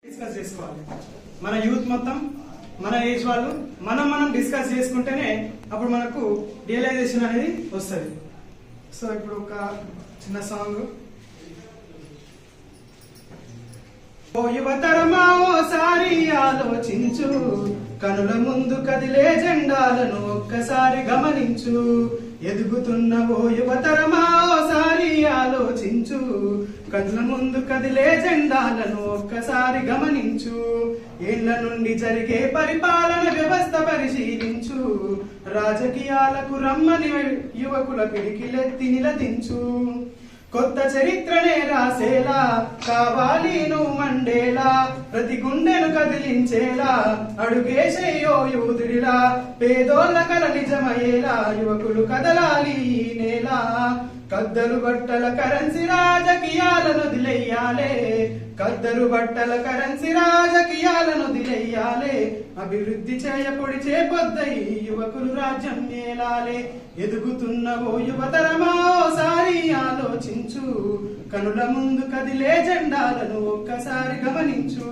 Discuss చేసుకోవాలి. మన youth మొత్తం మన ఏజ్ వాళ్ళు మనం డిస్కస్ చేసుకుంటేనే అప్పుడు మనకు రియలైజేషన్ అనేది వస్తుంది. సో ఇప్పుడు ఒక చిన్న సాంగ్. ఓ యువతరమా ఓసారి ఆలోచించు, కనుల ముందు కదిలే జెండాలను ఒక్కసారి గమనించు. ఎదుగుతున్న ఓ యువతరమా ఓసారి ఆలోచించు, కనుల ముందు కదిలే జెండాలను ఒక్కసారి గమనించు. ఏళ్ల నుండి జరిగే పరిపాలన వ్యవస్థ పరిశీలించు, రాజకీయాలకు రమ్మని యువకుల పిడికిలెత్తి నిలదించు. కొత్త చరిత్రనే రాసేలా కావాలి నువ్వు మండేలా, ప్రతి గుండెను కదిలించేలా అడుగేసేయో యూదుడిలా. పేదోళ్ళ కల నిజమయ్యేలా యువకులు కదలాలి ఈ నేల. కద్దరు బట్టల కరెన్సీ రాజకీయాలను దిలెయ్యాలే, కద్దరు బట్టల కరెన్సీ రాజకీయాలను దిలెయ్యాలే. అభివృద్ధి చేయపొడి చేపొద్దయి యువకులు రాజ్యం ఏలాలే. ఎదుగుతున్న ఓ యువతరమా ఓసారి ఆలోచించు, కనుల ముందు కదిలే జెండాలను ఒక్కసారి గమనించు.